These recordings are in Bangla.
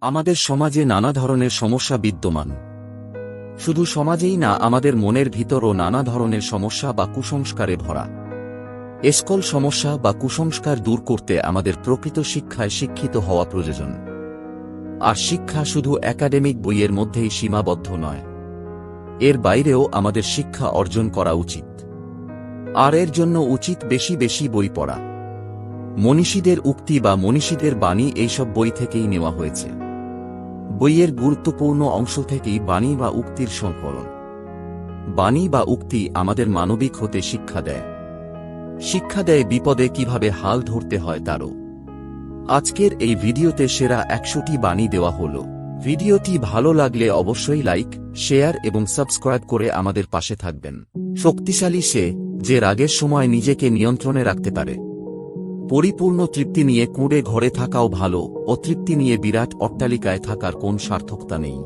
আমাদের সমাজে নানা ধরনের সমস্যা বিদ্যমান। শুধু সমাজেই না, আমাদের মনের ভিতরও নানা ধরনের সমস্যা বা কুসংস্কারে ভরা। এসকল সমস্যা বা কুসংস্কার দূর করতে আমাদের প্রকৃত শিক্ষায় শিক্ষিত হওয়া প্রয়োজন। আর শিক্ষা শুধু একাডেমিক বইয়ের মধ্যেই সীমাবদ্ধ নয়, এর বাইরেও আমাদের শিক্ষা অর্জন করা উচিত। আর এর জন্য উচিত বেশি বেশি বই পড়া। মনীষীদের উক্তি বা মনীষীদের বাণী এইসব বই থেকেই নেওয়া হয়েছে। বইয়ের গুরুত্বপূর্ণ অংশ থেকেই বাণী বা উক্তির সংকলন। বাণী বা উক্তি আমাদের মানবিক হতে শিক্ষা দেয়। শিক্ষা দেয় বিপদে কিভাবে হাল ধরতে হয় তারও। আজকের এই ভিডিওতে সেরা 100টি বাণী দেওয়া হলো। ভিডিওটি ভালো লাগলে অবশ্যই লাইক, শেয়ার এবং সাবস্ক্রাইব করে আমাদের পাশে থাকবেন। শক্তিশালী সে, যে রাগের সময় নিজেকে নিয়ন্ত্রণে রাখতে পারে। পরিপূর্ণ তৃপ্তি নিয়ে কুঁড়ে ঘরে থাকাও ভালো, অতৃপ্তি নিয়ে বিরাট অট্টালিকায় থাকার কোন সার্থকতা নেই।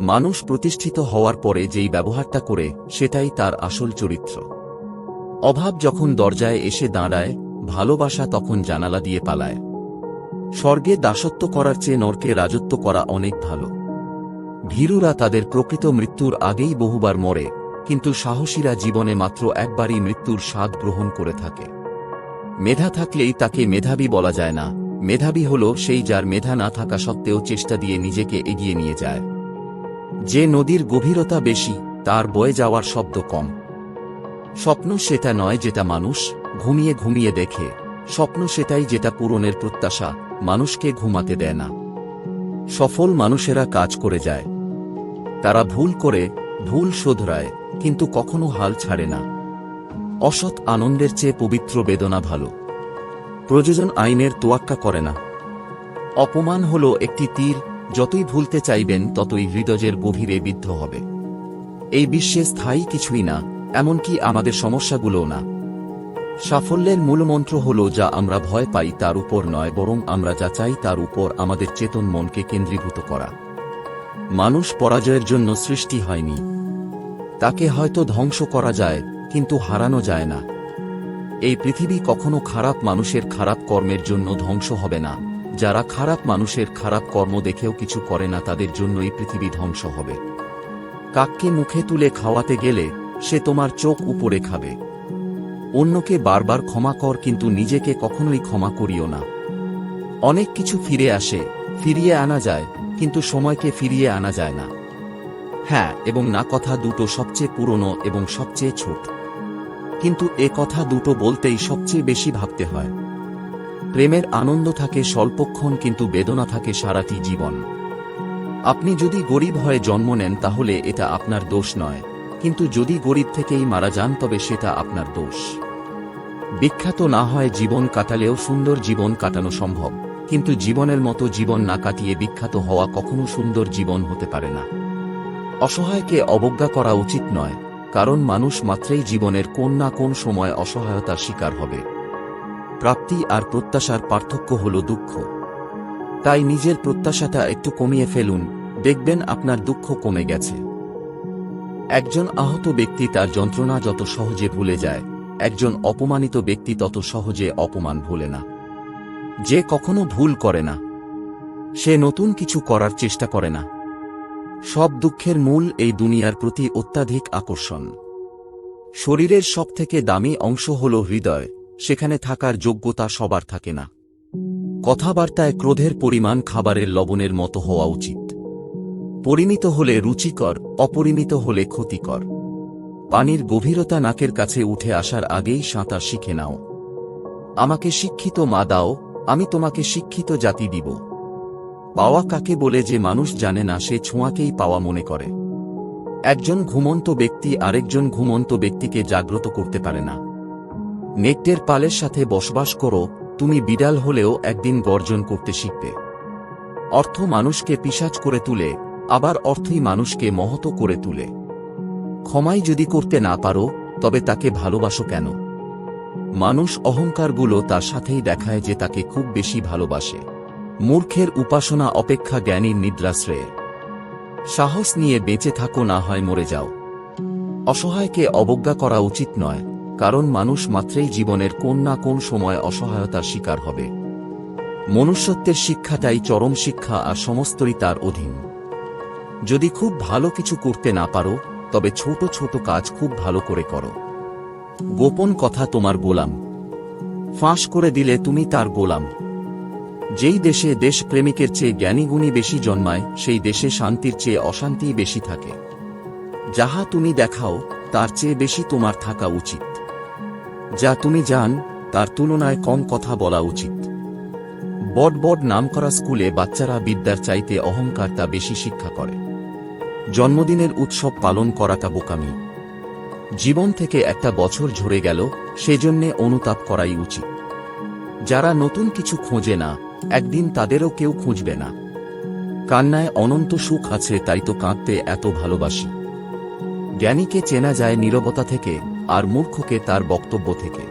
মানুষ প্রতিষ্ঠিত হওয়ার পরে যেই ব্যবহারটা করে, সেটাই তার আসল চরিত্র। অভাব যখন দরজায় এসে দাঁড়ায়, ভালোবাসা তখন জানালা দিয়ে পালায়। স্বর্গে দাসত্ব করার চেয়ে নরকে রাজত্ব করা অনেক ভালো। ভীরুরা তাদের প্রকৃত মৃত্যুর আগেই বহুবার মরে, কিন্তু সাহসীরা জীবনে মাত্র একবারই মৃত্যুর স্বাদ গ্রহণ করে থাকে। মেধা থাকলেই তাকে মেধাবী বলা যায় না। মেধাবী হল সেই, যার মেধা না থাকা সত্ত্বেও চেষ্টা দিয়ে নিজেকে এগিয়ে নিয়ে যায়। যে নদীর গভীরতা বেশি, তার বয়ে যাওয়ার শব্দ কম। স্বপ্ন সেটা নয় যেটা মানুষ ঘুমিয়ে ঘুমিয়ে দেখে। স্বপ্ন সেটাই যেটা পূরণের প্রত্যাশা মানুষকে ঘুমাতে দেয় না। সফল মানুষেরা কাজ করে যায়। তারা ভুল করে, ভুল শোধরায়, কিন্তু কখনো হাল ছাড়ে না। অসৎ আনন্দের চেয়ে পবিত্র বেদনা ভালো। প্রযোজন আইনের তোয়াক্কা করে না। অপমান হল একটি তীর, যতই ভুলতে চাইবেন ততই হৃদয়ের গভীরে বিদ্ধ হবে। এই বিশ্বে স্থায়ী কিছুই না, এমনকি আমাদের সমস্যাগুলোও না। সাফল্যের মূলমন্ত্র হল, যা আমরা ভয় পাই তার উপর নয়, বরং আমরা যা চাই তার উপর আমাদের চেতন মনকে কেন্দ্রীভূত করা। মানুষ পরাজয়ের জন্য সৃষ্টি হয়নি। তাকে হয়তো ধ্বংস করা যায়, কিন্তু হারানো যায় না। এই পৃথিবী কখনো খারাপ মানুষের খারাপ কর্মের জন্য ধ্বংস হবে না। যারা খারাপ মানুষের খারাপ কর্ম দেখেও কিছু করে না, তাদের জন্যই পৃথিবী ধ্বংস হবে। কাককে মুখে তুলে খাওয়াতে গেলে সে তোমার চোখ উপরে খাবে। অন্যকে বারবার ক্ষমা কর, কিন্তু নিজেকে কখনোই ক্ষমা করিও না। অনেক কিছু ফিরে আসে, ফিরিয়ে আনা যায়, কিন্তু সময়কে ফিরিয়ে আনা যায় না। হ্যাঁ এবং না কথা দুটো সবচেয়ে পুরনো এবং সবচেয়ে ছোট, কিন্তু এ কথা দুটো বলতেই সবচেয়ে বেশি ভাবতে হয়। প্রেমের আনন্দ থাকে স্বল্পক্ষণ, কিন্তু বেদনা থাকে সারাটি জীবন। আপনি যদি গরিব হয়ে জন্ম নেন তাহলে এটা আপনার দোষ নয়, কিন্তু যদি গরিব থেকেই মারা যান তবে সেটা আপনার দোষ। বিখ্যাত না হয় জীবন কাটালেও সুন্দর জীবন কাটানো সম্ভব, কিন্তু জীবনের মতো জীবন না কাটিয়ে বিখ্যাত হওয়া কখনো সুন্দর জীবন হতে পারে না। অসহায়কে অবজ্ঞা করা উচিত নয়, কারণ মানুষ মাত্রেই জীবনের কোন না কোন সময় অসহায়তার শিকার হবে। প্রাপ্তি আর প্রত্যাশার পার্থক্য হল দুঃখ। তাই নিজের প্রত্যাশাটা একটু কমিয়ে ফেলুন, দেখবেন আপনার দুঃখ কমে গেছে। একজন আহত ব্যক্তি তার যন্ত্রণা যত সহজে ভুলে যায়, একজন অপমানিত ব্যক্তি তত সহজে অপমান ভুলে না। যে কখনো ভুল করে না, সে নতুন কিছু করার চেষ্টা করে না। সব দুঃখের মূল এই দুনিয়ার প্রতি অত্যাধিক আকর্ষণ। শরীরের সবথেকে দামি অংশ হল হৃদয়, সেখানে থাকার যোগ্যতা সবার থাকে না। কথাবার্তায় ক্রোধের পরিমাণ খাবারের লবণের মতো হওয়া উচিত। পরিমিত হলে রুচিকর, অপরিমিত হলে ক্ষতিকর। পানির গভীরতা নাকের কাছে উঠে আসার আগেই সাঁতার শিখে নাও। আমাকে শিক্ষিত মা দাও, আমি তোমাকে শিক্ষিত জাতি দিব। পাওয়া কাকে বলে যে মানুষ জানে না, সে ছোঁয়াকেই পাওয়া মনে করে। একজন ঘুমন্ত ব্যক্তি আরেকজন ঘুমন্ত ব্যক্তিকে জাগ্রত করতে পারে না। নেকড়ের পালের সাথে বসবাস করো, তুমি বিড়াল হলেও একদিন গর্জন করতে শিখবে। অর্থ মানুষকে পিশাচ করে তুলে, আবার অর্থই মানুষকে মহৎ করে তুলে। ক্ষমাই যদি করতে না পারো, তবে তাকে ভালোবাসো কেন? মানুষ অহংকারগুলো তার সাথেই দেখায় যে তাকে খুব বেশি ভালোবাসে। মূর্খের উপাসনা অপেক্ষা জ্ঞানীর নিদ্রা শ্রেয়। সাহস নিয়ে বেঁচে থাকো, না হয় মরে যাও। অসহায়কে অবজ্ঞা করা উচিত নয়, কারণ মানুষ মাত্রেই জীবনের কোন না কোন সময় অসহায়তার শিকার হবে। মনুষ্যত্বের শিক্ষাটাই চরম শিক্ষা আর সমস্তই তার অধীন। যদি খুব ভালো কিছু করতে না পারো তবে ছোট ছোট কাজ খুব ভালো করে করো। গোপন কথা তোমার গোলাম, ফাঁস করে দিলে তুমি তার গোলাম। যেই দেশে দেশপ্রেমিকের চেয়ে জ্ঞানীগুণী বেশি জন্মায় সেই দেশে শান্তির চেয়ে অশান্তিই বেশি থাকে। যাহা তুমি দেখাও তার চেয়ে বেশি তোমার থাকা উচিত। যা তুমি জান তার তুলনায় কম কথা বলা উচিত। বড় বড় নামকরা স্কুলে বাচ্চারা বিদ্যার চাইতে অহংকারটা বেশি শিক্ষা করে। জন্মদিনের উৎসব পালন করাটা বোকামি। জীবন থেকে একটা বছর ঝরে গেল সেজন্যে অনুতাপ করাই উচিত। যারা নতুন কিছু খোঁজে না একদিন তাদেরও কেউ খুঁজবে না। কান্নায় অনন্ত সুখ আছে, তাই তো কাঁদতে এত ভালোবাসি। জ্ঞানীকে চেনা যায় নীরবতা থেকে, আর মূর্খকে তার বক্তব্য থেকে।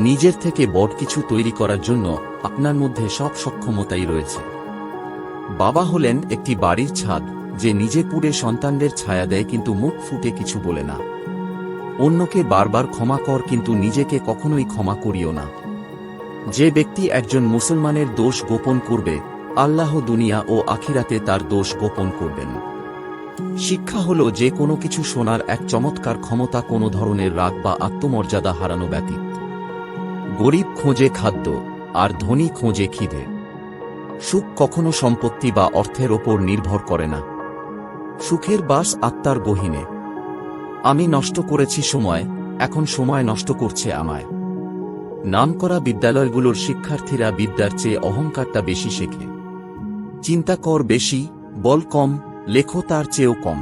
নিজের থেকে বড় কিছু তৈরি করার জন্য আপনার মধ্যে সব সক্ষমতাই রয়েছে। বাবা হলেন একটি বাড়ির ছাদ, যে নিজে পুড়ে সন্তানদের ছায়া দেয় কিন্তু মুখ ফুটে কিছু বলে না। অন্যকে বারবার ক্ষমা কর কিন্তু নিজেকে কখনোই ক্ষমা করিও না। যে ব্যক্তি একজন মুসলমানের দোষ গোপন করবে, আল্লাহ দুনিয়া ও আখিরাতে তার দোষ গোপন করবেন। শিক্ষা হলো যে কোনো কিছু শোনার এক চমৎকার ক্ষমতা, কোনো ধরনের রাগ বা আত্মমর্যাদা হারানো ব্যতীত। গরিব খোঁজে খাদ্য আর ধনী খোঁজে খিদে। সুখ কখনো সম্পত্তি বা অর্থের ওপর নির্ভর করে না। সুখের বাস আত্মার গহীনে। আমি নষ্ট করেছি সময়, এখন সময় নষ্ট করছে আমায়। নামকরা বিদ্যালয়গুলোর শিক্ষার্থীরা বিদ্যার চেয়ে অহংকারটা বেশি শেখে। চিন্তা কর বেশি, বল কম, লেখো তার চেয়েও কম।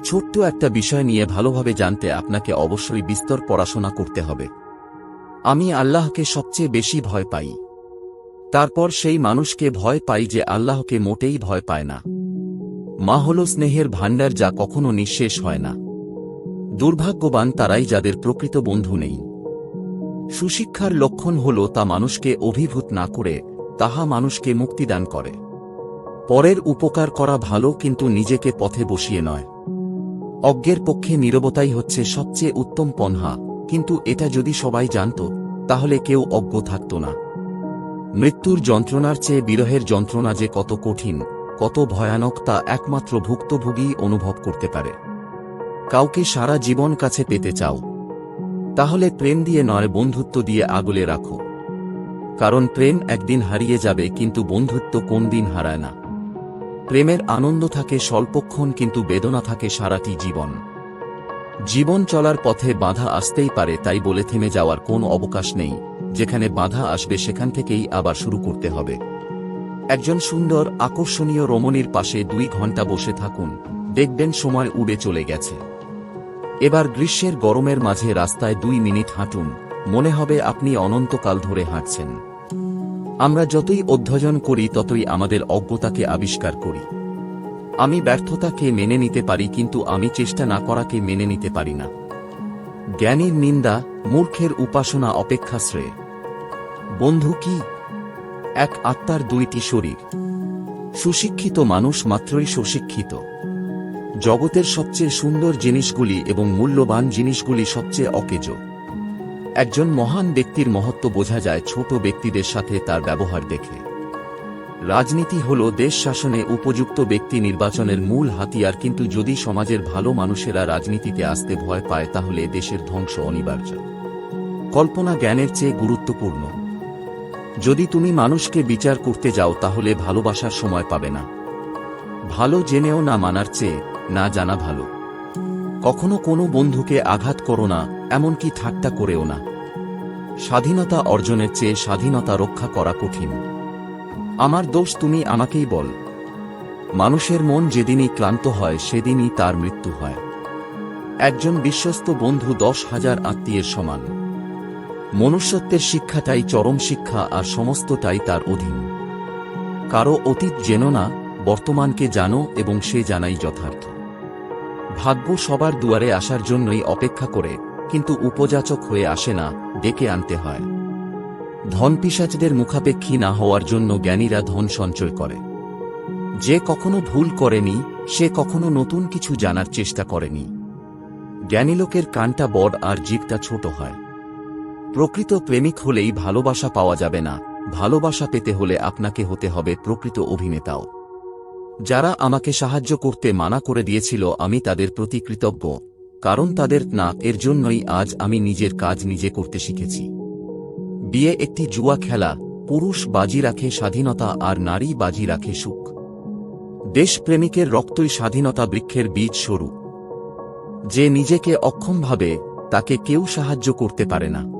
ছোট্ট একটা বিষয় নিয়ে ভালোভাবে জানতে আপনাকে অবশ্যই বিস্তর পড়াশোনা করতে হবে। আমি আল্লাহকে সবচেয়ে বেশি ভয় পাই। তারপর সেই মানুষকে ভয় পাই যে আল্লাহকে মোটেই ভয় পায় না। মা হল স্নেহের ভাণ্ডার যা কখনো নিঃশেষ হয় না। দুর্ভাগ্যবান তারাই যাদের প্রকৃত বন্ধু নেই। সুশিক্ষার লক্ষণ হল তা মানুষকে অভিভূত না করে তাহা মানুষকে মুক্তিদান করে। পরের উপকার করা ভালো কিন্তু নিজেকে পথে বসিয়ে নয়। অজ্ঞের পক্ষে নীরবতাই হচ্ছে সবচেয়ে উত্তম পন্থা, কিন্তু এটা যদি সবাই জানত তাহলে কেউ অজ্ঞ থাকত না। মৃত্যুর যন্ত্রণার চেয়ে বিরহের যন্ত্রণা যে কত কঠিন, কত ভয়ানক তা একমাত্র ভুক্তভোগী অনুভব করতে পারে। কাউকে সারা জীবন কাছে পেতে চাও? তাহলে প্রেম দিয়ে নয়, বন্ধুত্ব দিয়ে আগলে রাখো। কারণ প্রেম একদিন হারিয়ে যাবে কিন্তু বন্ধুত্ব কোন দিন হারায় না। প্রেমের আনন্দ থাকে স্বল্পক্ষণ কিন্তু বেদনা থাকে সারাটি জীবন। জীবন চলার পথে বাধা আসতেই পারে, তাই বলে থেমে যাওয়ার কোনো অবকাশ নেই। যেখানে বাধা আসবে সেখান থেকেই আবার শুরু করতে হবে। একজন সুন্দর আকর্ষণীয় রমণীর পাশে 2 ঘন্টা বসে থাকুন, দেখবেন সময় উড়ে চলে গেছে। এবার গ্রীষ্মের গরমের মাঝে রাস্তায় 2 মিনিট হাঁটুন, মনে হবে আপনি অনন্তকাল ধরে হাঁটছেন। আমরা যতই অধ্যয়ন করি ততই আমাদের অজ্ঞতাকে আবিষ্কার করি। আমি ব্যর্থতাকে মেনে নিতে পারি কিন্তু আমি চেষ্টা না করাকে মেনে নিতে পারি না। জ্ঞানীর নিন্দা মূর্খের উপাসনা অপেক্ষা শ্রেয়। বন্ধু কি? এক আত্মার 2টি শরীর। সুশিক্ষিত মানুষ মাত্রই সুশিক্ষিত। জগতের সবচেয়ে সুন্দর জিনিসগুলি এবং মূল্যবান জিনিসগুলি সবচেয়ে অকেজো। একজন মহান ব্যক্তির মহত্ব বোঝা যায় ছোট ব্যক্তিদের সাথে তার ব্যবহার দেখে। রাজনীতি হল দেশ শাসনে উপযুক্ত ব্যক্তি নির্বাচনের মূল হাতিয়ার, কিন্তু যদি সমাজের ভালো মানুষেরা রাজনীতিতে আসতে ভয় পায় তাহলে দেশের ধ্বংস অনিবার্য। কল্পনা জ্ঞানের চেয়ে গুরুত্বপূর্ণ। যদি তুমি মানুষকে বিচার করতে যাও তাহলে ভালোবাসার সময় পাবে না। ভালো জেনেও না মানার চেয়ে না জানা ভালো। কখনো কোনো বন্ধুকে আঘাত করো না, এমনকি ঠাট্টা করেও না। স্বাধীনতা অর্জনের চেয়ে স্বাধীনতা রক্ষা করা কঠিন। আমার দোষ তুমি আমাকেই বল। মানুষের মন যেদিনই ক্লান্ত হয় সেদিনই তার মৃত্যু হয়। একজন বিশ্বস্ত বন্ধু 10,000 আত্মীয়ের সমান। মনুষ্যত্বের শিক্ষাটাই চরম শিক্ষা আর সমস্তটাই তার অধীন। কারো অতীত জেনো না, বর্তমানকে জানো এবং সে জানাই যথার্থ। ভাগ্য সবার দুয়ারে আসার জন্যই অপেক্ষা করে, কিন্তু উপযাচক হয়ে আসে না, ডেকে আনতে হয়। ধন পিশাচদের মুখাপেক্ষী না হওয়ার জন্য জ্ঞানীরা ধন সঞ্চয় করে। যে কখনো ভুল করেনি সে কখনো নতুন কিছু জানার চেষ্টা করেনি। জ্ঞানী লোকের কানটা বড় আর জিভটা ছোট হয়। প্রকৃত প্রেমিক হলেই ভালোবাসা পাওয়া যাবে না, ভালোবাসা পেতে হলে আপনাকে হতে হবে প্রকৃত অভিনেতাও। যারা আমাকে সাহায্য করতে মানা করে দিয়েছিল আমি তাদের প্রতি কৃতজ্ঞ, কারণ তাদের না এর জন্যই আজ আমি নিজের কাজ নিজে করতে শিখেছি। বিয়ে একটি জুয়া খেলা, পুরুষ বাজি রাখে স্বাধীনতা আর নারী বাজি রাখে সুখ। দেশপ্রেমিকের রক্তই স্বাধীনতা বৃক্ষের বীজ স্বরূপ। যে নিজেকে অক্ষম ভাবে তাকে কেউ সাহায্য করতে পারে না।